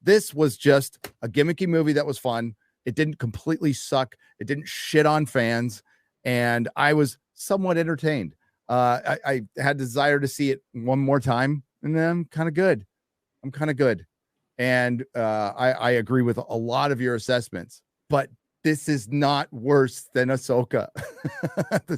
This was just a gimmicky movie that was fun. It didn't completely suck. It didn't shit on fans, and I was somewhat entertained. I had desire to see it one more time, and then I'm kind of good. And I agree with a lot of your assessments, but this is not worse than Ahsoka.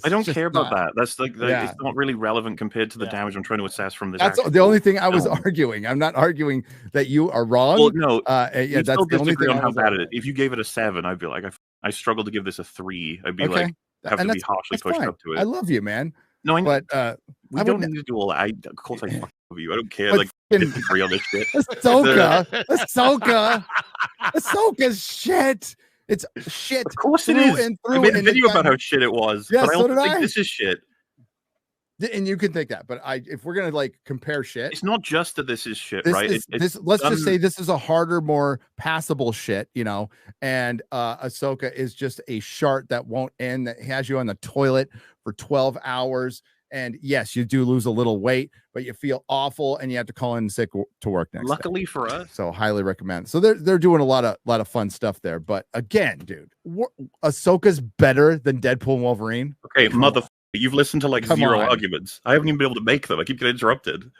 I don't care about that. That's it's not really relevant compared to the damage I'm trying to assess from this. That's the only thing I was arguing. I'm not arguing that you are wrong. Well, no, yeah, that's the only thing. On how bad it is. If you gave it a 7, I'd be like, I struggle to give this a 3. I'd be like, have to be harshly pushed up to it. I love you, man. No, I know. But we don't need to do all that. Of course, I fuck with you. I don't care. But like, agree on this shit. Ahsoka's shit. It's shit. Of course it is. I made a video about how shit it was. Yeah, but I so also think this is shit. And you can think that, but if we're gonna like compare shit, it's not just that this is shit, right? Let's just say this is a harder, more passable shit, you know. And Ahsoka is just a shart that won't end, that has you on the toilet for 12 hours. And yes, you do lose a little weight, but you feel awful, and you have to call in sick to work next. Luckily day. For us, so highly recommend. So they're doing a lot of fun stuff there. But again, dude, Ahsoka's better than Deadpool and Wolverine. Okay, motherfucker. You've listened to like zero arguments. I haven't even been able to make them. I keep getting interrupted.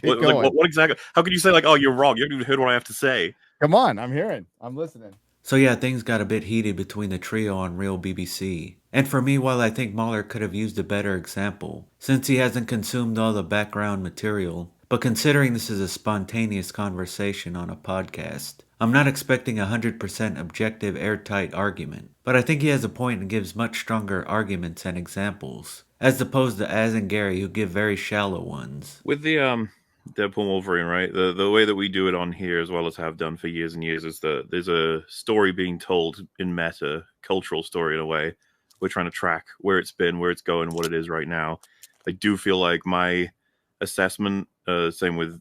What exactly? How could you say like, oh, you're wrong? You haven't even heard what I have to say. Come on, I'm listening. So yeah, things got a bit heated between the trio on Real BBC. And for me, while I think Mauler could have used a better example, since he hasn't consumed all the background material, but considering this is a spontaneous conversation on a podcast, I'm not expecting a 100% objective airtight argument, but I think he has a point and gives much stronger arguments and examples, as opposed to Az and Gary who give very shallow ones. With the Deadpool Wolverine, right? The way that we do it on here, as well as have done for years and years, is that there's a story being told in meta, cultural story in a way. We're trying to track where it's been, where it's going, what it is right now. I do feel like my assessment, same with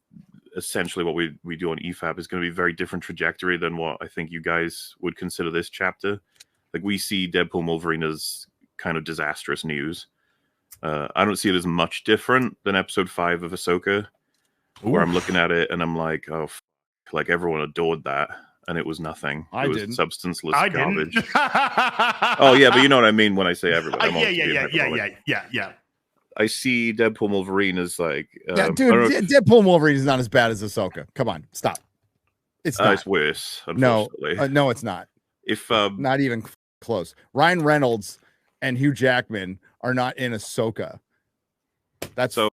essentially what we do on EFAB, is going to be very different trajectory than what I think you guys would consider this chapter. Like, we see Deadpool and Wolverine as kind of disastrous news. I don't see it as much different than episode 5 of Ahsoka, where I'm looking at it and I'm like, oh, like everyone adored that, and it was nothing. It was substanceless garbage. Oh yeah, but you know what I mean when I say everybody. Yeah. I see Deadpool and Wolverine as like, Deadpool and Wolverine is not as bad as Ahsoka. Come on, stop. It's not. It's worse. Unfortunately. No, it's not. If not even close. Ryan Reynolds and Hugh Jackman are not in Ahsoka. That's so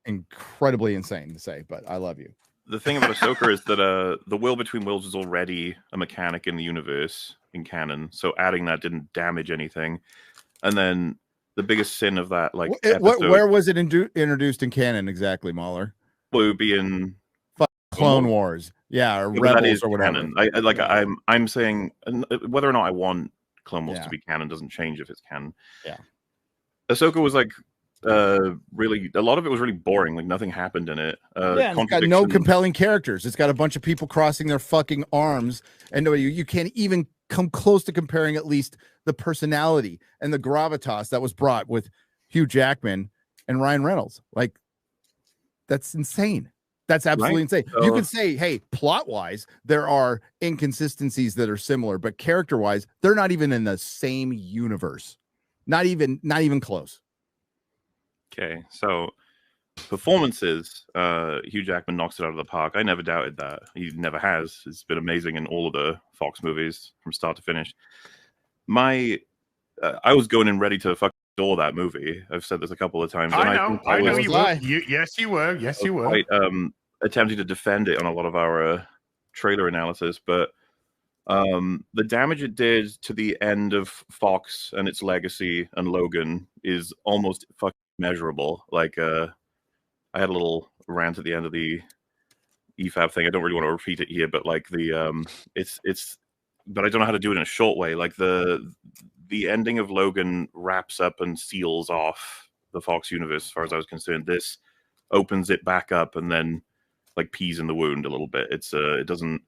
incredibly insane to say, but I love you. The thing about Ahsoka is that the will between worlds was already a mechanic in the universe, in canon, so adding that didn't damage anything. And then the biggest sin of that, like, where was it introduced in canon exactly, Mauler? Well, it would be in Clone Wars, or Rebels or whatever. Canon. I'm saying whether or not I want Clone Wars to be canon doesn't change if it's canon. Yeah, Ahsoka was like really, a lot of it was really boring. Like, nothing happened in it. It's got no compelling characters. It's got a bunch of people crossing their fucking arms, and you can't even come close to comparing at least the personality and the gravitas that was brought with Hugh Jackman and Ryan Reynolds. Like, that's insane. That's absolutely insane. You can say, hey, plot wise, there are inconsistencies that are similar, but character wise, they're not even in the same universe. Not even close. Okay, so performances, Hugh Jackman knocks it out of the park. I never doubted that. He never has. It's been amazing in all of the Fox movies from start to finish. I was going in ready to fucking adore that movie. I've said this a couple of times. I know you were. Yes, you were. Yes, you were. Quite, attempting to defend it on a lot of our trailer analysis, but the damage it did to the end of Fox and its legacy and Logan is almost fucking measurable. Like, I had a little rant at the end of the EFAB thing. I don't really want to repeat it here, but like it's but I don't know how to do it in a short way. Like, the ending of Logan wraps up and seals off the Fox universe as far as I was concerned. This opens it back up and then like peas in the wound a little bit. It doesn't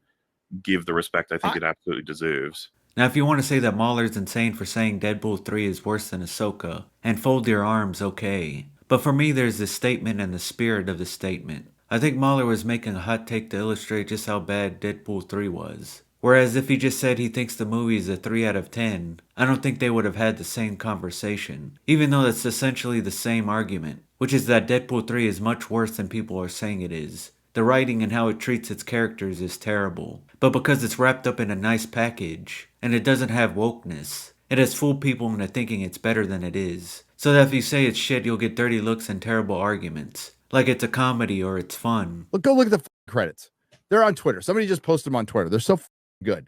give the respect I think it absolutely deserves. Now, if you want to say that Mauler's insane for saying Deadpool 3 is worse than Ahsoka, and fold your arms, okay. But for me, there's the statement and the spirit of the statement. I think Mauler was making a hot take to illustrate just how bad Deadpool 3 was. Whereas if he just said he thinks the movie is a 3 out of 10, I don't think they would have had the same conversation, even though that's essentially the same argument, which is that Deadpool 3 is much worse than people are saying it is. The writing and how it treats its characters is terrible, but because it's wrapped up in a nice package, and it doesn't have wokeness, it has fooled people into thinking it's better than it is, so that if you say it's shit you'll get dirty looks and terrible arguments, like it's a comedy or it's fun. Go look at the credits. They're on Twitter. Somebody just posted them on Twitter. They're so good,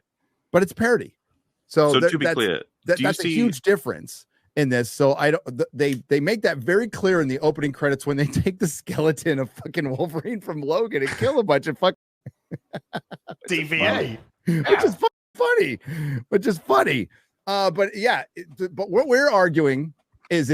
but it's parody. So to be clear, that's a huge difference in this. So I don't. They make that very clear in the opening credits when they take the skeleton of fucking Wolverine from Logan and kill a bunch of fucking DVA, which is funny, which is funny. But yeah, but what we're arguing is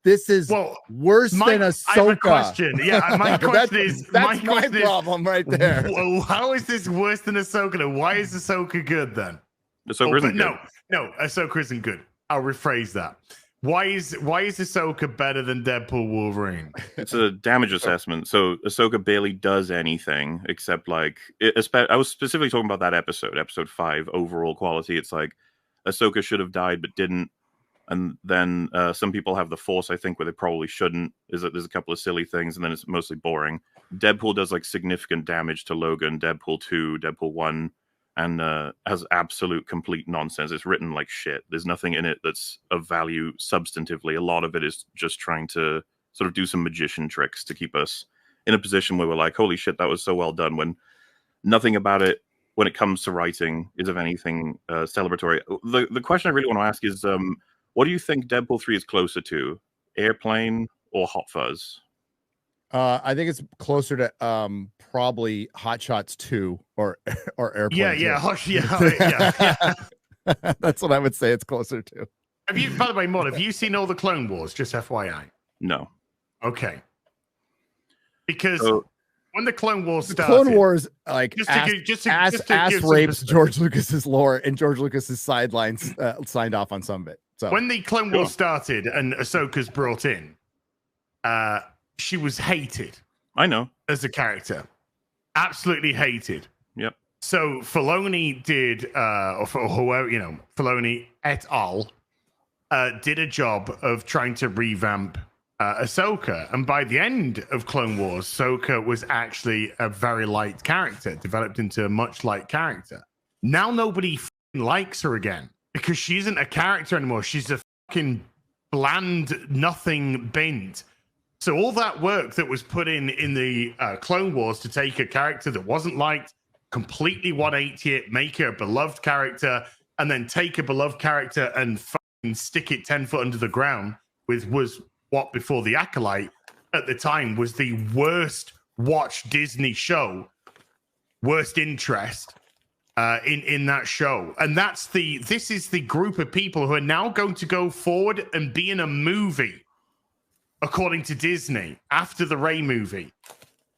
this is worse than Ahsoka. I have a question. Yeah, my question is that's my problem right there. Well, how is this worse than Ahsoka? And why is Ahsoka good then? Ahsoka isn't good. No, Ahsoka isn't good. I'll rephrase that. Why is Ahsoka better than Deadpool Wolverine? It's a damage assessment. So Ahsoka barely does anything except I was specifically talking about that episode 5 overall quality. It's like Ahsoka should have died but didn't. And then some people have the Force, I think, where they probably shouldn't. There's a couple of silly things, and then it's mostly boring. Deadpool does like significant damage to Logan, Deadpool 2, Deadpool 1, and has absolute complete nonsense. It's written like shit. There's nothing in it that's of value substantively. A lot of it is just trying to sort of do some magician tricks to keep us in a position where we're like, holy shit, that was so well done, when nothing about it, when it comes to writing, is of anything celebratory. The question I really want to ask is, what do you think Deadpool 3 is closer to, Airplane or Hot Fuzz? I think it's closer to probably Hot Shots 2 or Airplane. Yeah. That's what I would say it's closer to. Have you, by the way, Mod, have you seen all the Clone Wars? Just FYI. No. Okay. Because when the Clone Wars started, Clone Wars just rapes George Lucas's lore, and George Lucas's sidelines signed off on some of it. So when the Clone Wars started and Ahsoka's brought in, she was hated. I know. As a character, absolutely hated. Yep. So Filoni did, or whoever, Filoni et al. Did a job of trying to revamp Ahsoka, and by the end of Clone Wars, Ahsoka was actually a very light character, developed into a much light character. Now nobody likes her again because she isn't a character anymore. She's a fucking bland nothing bint. So all that work that was put in the Clone Wars to take a character that wasn't liked, completely 180 it, make her a beloved character, and then take a beloved character and fucking stick it 10 foot under the ground was what before The Acolyte at the time was the worst watched Disney show, worst interest in that show. And this is the group of people who are now going to go forward and be in a movie, according to Disney, after the Rey movie.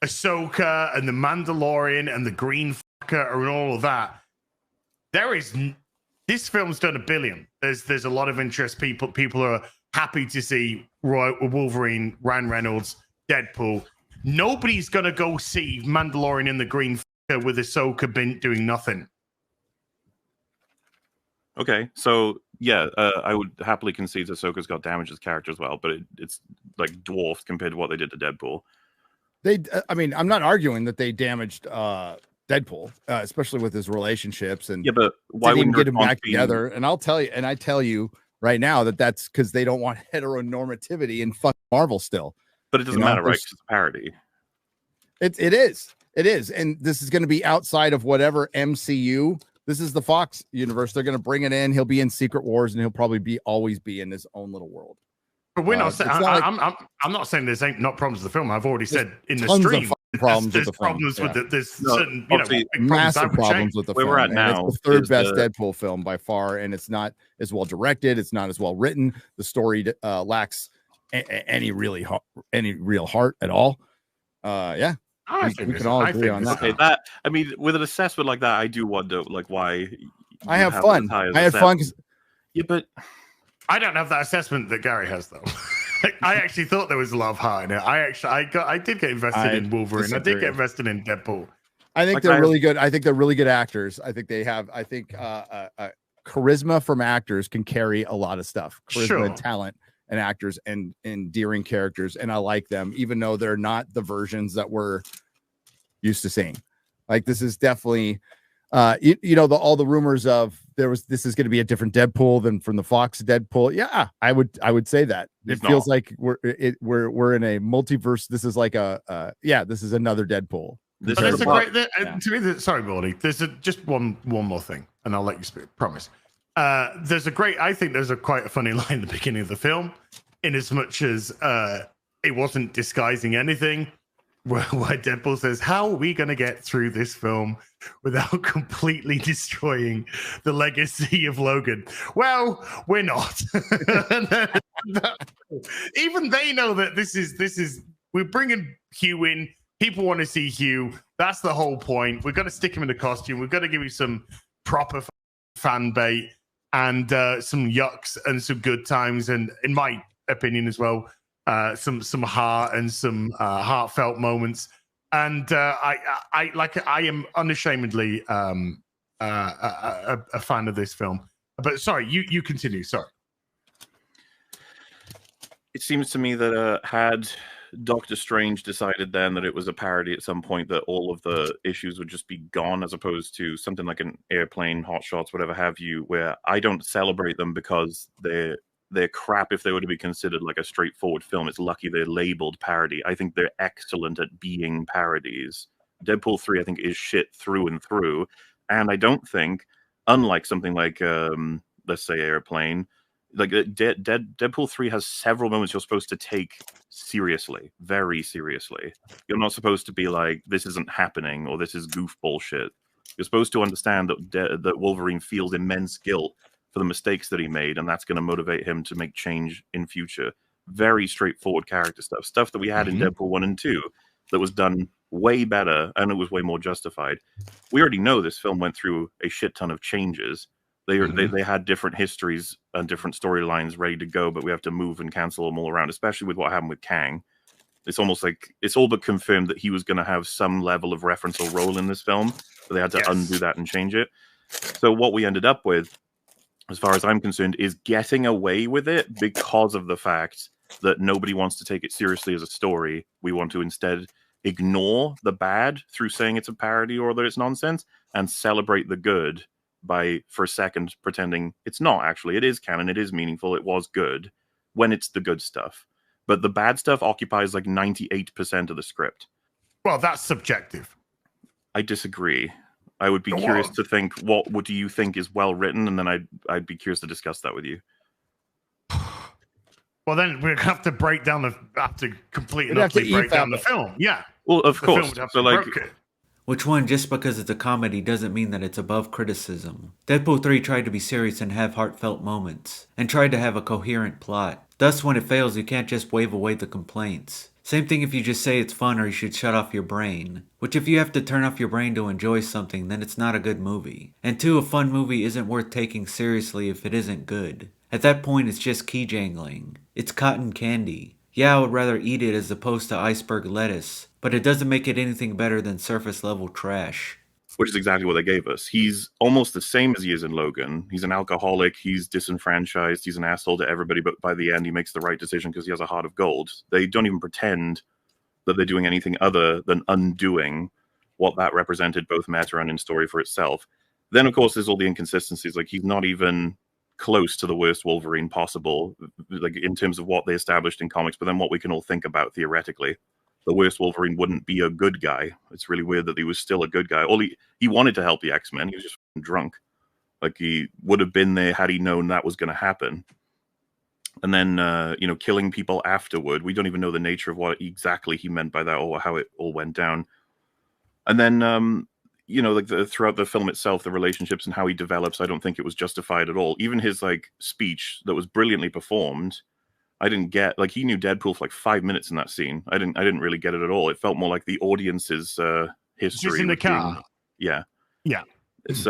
Ahsoka and the Mandalorian and the Green Fucker and all of that. This film's done $1 billion. There's a lot of interest. People are happy to see Wolverine, Ryan Reynolds, Deadpool. Nobody's gonna go see Mandalorian and the Green Fucker with Ahsoka been doing nothing. Okay, so yeah, I would happily concede Ahsoka's got damage as character as well, but it's like dwarfed compared to what they did to Deadpool. I'm not arguing that they damaged Deadpool, especially with his relationships, and but why wouldn't get him back together? And I tell you right now that's because they don't want heteronormativity in fucking Marvel still. But it doesn't matter, right? It's a parody. It is, and this is going to be outside of whatever MCU. This is the Fox universe. They're going to bring it in. He'll be in Secret Wars, and he'll probably always be in his own little world. But we're not saying. I'm not saying there's not problems with the film. I've already said in the stream. There's problems with it. There's certain, massive problems with the film. Where we're at now, it's the third best Deadpool film by far, and it's not as well directed. It's not as well written. The story lacks any real heart at all. Yeah, we can all agree on that. Okay, with an assessment like that, I do wonder, like, why. I have fun. I had fun because but I don't have that assessment that Gary has, though. I actually thought there was a lot of heart in it. I did get invested in Wolverine. disagree. I did get invested in Deadpool. I think Like, they're really good. I think they're really good actors. I think they have. I think charisma from actors can carry a lot of stuff. Charisma Sure. and talent and actors and endearing characters, and I like them, even though they're not the versions that we're used to seeing. Like this is definitely, all the rumors of this is going to be a different Deadpool than from the Fox Deadpool. Yeah, I would say that it feels like we're in a multiverse. This is like this is another Deadpool. There's a great. To me, sorry, Baldy. There's just one more thing, and I'll let you speak. Promise. There's a great. I think there's quite a funny line at the beginning of the film, in as much as it wasn't disguising anything. Where Deadpool says, "How are we going to get through this film without completely destroying the legacy of Logan?" Well, we're not. Even they know that this is. We're bringing Hugh in. People want to see Hugh. That's the whole point. We've got to stick him in the costume. We've got to give you some proper fan bait and some yucks and some good times. And in my opinion as well, some heart and some heartfelt moments. And I am unashamedly a fan of this film. But sorry, you continue. Sorry. It seems to me that had Doctor Strange decided then that it was a parody at some point, that all of the issues would just be gone, as opposed to something like an Airplane, Hot Shots, whatever have you, where I don't celebrate them because they're crap if they were to be considered like a straightforward film. It's lucky they're labeled parody. I think they're excellent at being parodies. Deadpool 3, I think, is shit through and through. And I don't think, unlike something like, let's say, Airplane, like Deadpool 3 has several moments you're supposed to take seriously, very seriously. You're not supposed to be like, this isn't happening, or this is goof bullshit. You're supposed to understand that Wolverine feels immense guilt for the mistakes that he made, and that's going to motivate him to make change in future. Very straightforward character stuff that we had in Deadpool 1 and 2 that was done way better, and it was way more justified. We already know this film went through a shit ton of changes. They had different histories and different storylines ready to go, but we have to move and cancel them all around, especially with what happened with Kang. It's almost like it's all but confirmed that he was going to have some level of reference or role in this film, but they had to undo that and change it. So what we ended up with, as far as I'm concerned, is getting away with it because of the fact that nobody wants to take it seriously as a story. We want to instead ignore the bad through saying it's a parody or that it's nonsense, and celebrate the good by, for a second, pretending it's not actually. It is canon, it is meaningful, it was good, when it's the good stuff. But the bad stuff occupies like 98% of the script. Well, that's subjective. I disagree. I would be curious to think, what do you think is well written, and then I'd be curious to discuss that with you. Well, then we'd have to break down completely break down the film. Yeah. Well, of course. So like, which one, just because it's a comedy doesn't mean that it's above criticism. Deadpool 3 tried to be serious and have heartfelt moments, and tried to have a coherent plot. Thus, when it fails, you can't just wave away the complaints. Same thing if you just say it's fun or you should shut off your brain. Which if you have to turn off your brain to enjoy something, then it's not a good movie. And 2, a fun movie isn't worth taking seriously if it isn't good. At that point, it's just key jangling. It's cotton candy. Yeah, I would rather eat it as opposed to iceberg lettuce, but it doesn't make it anything better than surface level trash. Which is exactly what they gave us. He's almost the same as he is in Logan. He's an alcoholic, he's disenfranchised, he's an asshole to everybody, but by the end he makes the right decision because he has a heart of gold. They don't even pretend that they're doing anything other than undoing what that represented, both meta and in story for itself. Then, of course, there's all the inconsistencies. Like, he's not even close to the worst Wolverine possible, like in terms of what they established in comics, but then what we can all think about theoretically. The worst Wolverine wouldn't be a good guy. It's really weird that he was still a good guy. He wanted to help the X-Men. He was just drunk. Like, he would have been there had he known that was going to happen. And then, killing people afterward. We don't even know the nature of what exactly he meant by that or how it all went down. And then, throughout the film itself, the relationships and how he develops, I don't think it was justified at all. Even his, speech that was brilliantly performed, I didn't get. Like, he knew Deadpool for 5 minutes in that scene. I didn't really get it at all. It felt more like the audience's history. Just in the car. Yeah. Yeah. It's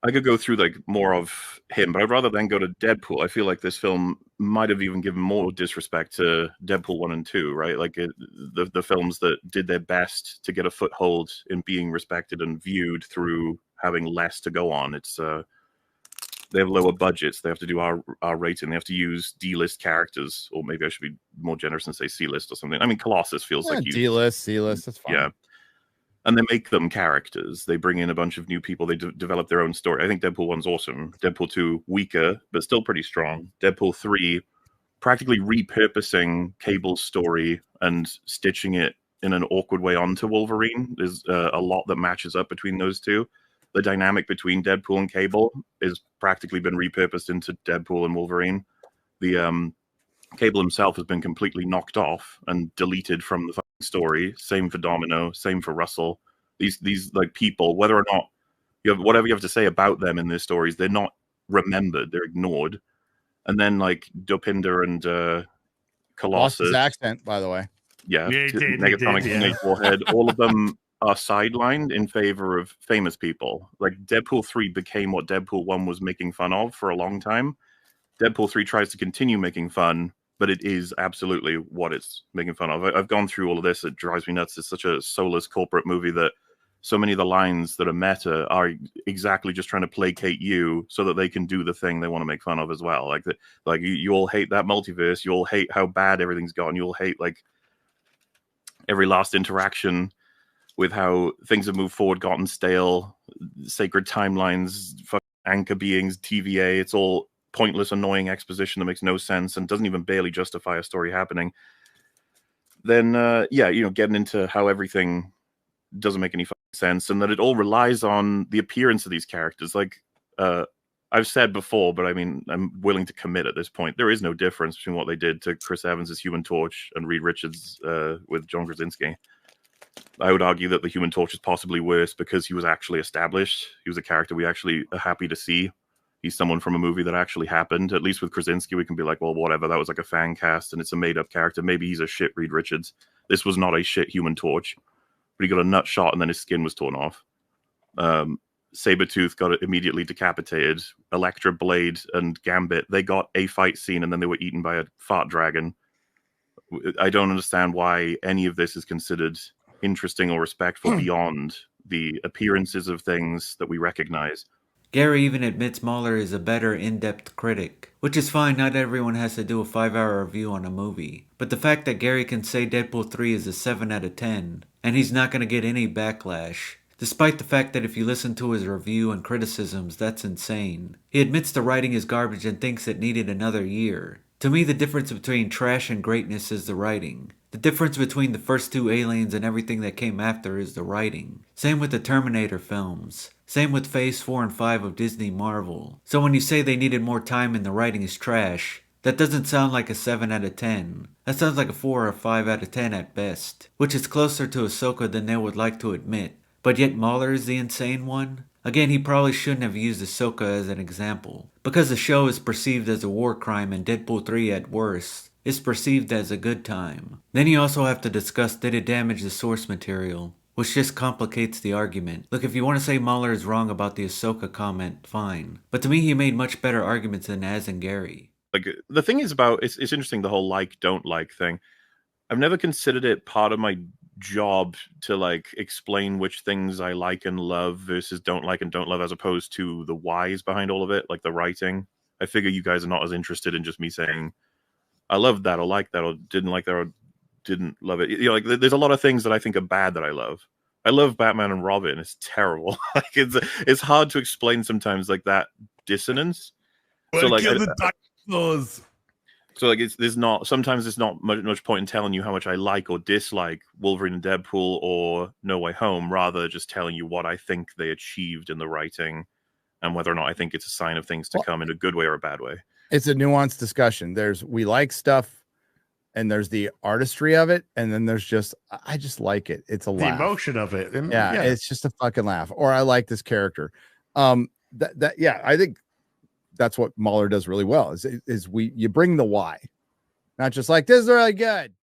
I could go through like more of him, but I'd rather then go to Deadpool. I feel like this film might have even given more disrespect to Deadpool 1 and 2, right? Like the films that did their best to get a foothold in being respected and viewed through having less to go on. It's they have lower budgets. They have to do our rating. They have to use D-list characters, or maybe I should be more generous and say C-list or something. I mean, Colossus feels like D-list, C-list. That's fine. Yeah. And they make them characters. They bring in a bunch of new people. They develop their own story. I think Deadpool 1's awesome. Deadpool 2, weaker, but still pretty strong. Deadpool 3, practically repurposing Cable's story and stitching it in an awkward way onto Wolverine. There's a lot that matches up between those two. The dynamic between Deadpool and Cable is practically been repurposed into Deadpool and Wolverine. The Cable himself has been completely knocked off and deleted from the story. Same for Domino, same for Russell. These like people, whether or not you have whatever you have to say about them in their stories, they're not remembered, they're ignored. And then like Dopinder and Colossus. Lost his accent, by the way. Yeah, Negatonic, Warhead, all of them are sidelined in favor of famous people. Like Deadpool 3 became what Deadpool 1 was making fun of for a long time. Deadpool 3 tries to continue making fun, but it is absolutely what it's making fun of. I've gone through all of this. It drives me nuts. It's such a soulless corporate movie that so many of the lines that are meta are exactly just trying to placate you so that they can do the thing they want to make fun of as well. Like you all hate that multiverse. You all hate how bad everything's gone. You all hate like every last interaction with how things have moved forward, gotten stale, sacred timelines, anchor beings, TVA. It's all pointless, annoying exposition that makes no sense and doesn't even barely justify a story happening. Then, getting into how everything doesn't make any sense and that it all relies on the appearance of these characters. Like I've said before, but I mean, I'm willing to commit at this point. There is no difference between what they did to Chris Evans as Human Torch and Reed Richards with John Krasinski. I would argue that the Human Torch is possibly worse because he was actually established. He was a character we actually are happy to see. He's someone from a movie that actually happened. At least with Krasinski, we can be like, well, whatever. That was like a fan cast and it's a made-up character. Maybe he's a shit Reed Richards. This was not a shit Human Torch. But he got a nut shot and then his skin was torn off. Sabretooth got immediately decapitated. Elektra, Blade, and Gambit, they got a fight scene and then they were eaten by a fart dragon. I don't understand why any of this is considered interesting or respectful beyond the appearances of things that we recognize. Gary even admits Mauler is a better in-depth critic, which is fine. Not everyone has to do a 5-hour review on a movie. But the fact that Gary can say Deadpool 3 is a 7 out of 10, and he's not going to get any backlash, despite the fact that if you listen to his review and criticisms, that's insane. He admits the writing is garbage and thinks it needed another year. To me, the difference between trash and greatness is the writing. The difference between the first two Aliens and everything that came after is the writing. Same with the Terminator films. Same with Phase 4 and 5 of Disney Marvel. So when you say they needed more time and the writing is trash, that doesn't sound like a 7 out of 10. That sounds like a 4 or 5 out of 10 at best, which is closer to Ahsoka than they would like to admit. But yet Mauler is the insane one? Again, he probably shouldn't have used Ahsoka as an example, because the show is perceived as a war crime and Deadpool 3 at worst is perceived as a good time. Then you also have to discuss, did it damage the source material? Which just complicates the argument. Look, if you want to say Mauler is wrong about the Ahsoka comment, fine. But to me, he made much better arguments than Az and Gary. Like, the thing is about, it's interesting, the whole like, don't like thing. I've never considered it part of my job to like explain which things I like and love versus don't like and don't love, as opposed to the whys behind all of it, like the writing. I figure you guys are not as interested in just me saying, I loved that or liked that or didn't like that or didn't love it. You know, like there's a lot of things that I think are bad that I love. I love Batman and Robin. It's terrible. Like it's hard to explain sometimes, like that dissonance. So like there's not much point in telling you how much I like or dislike Wolverine and Deadpool or No Way Home, rather just telling you what I think they achieved in the writing and whether or not I think it's a sign of things to come in a good way or a bad way. It's a nuanced discussion. We like stuff and there's the artistry of it, and then there's just, I just like it. It's a laugh. The emotion of it. Yeah, it's just a fucking laugh. Or I like this character. I think that's what Mauler does really well. Is you bring the why, not just like this is really good.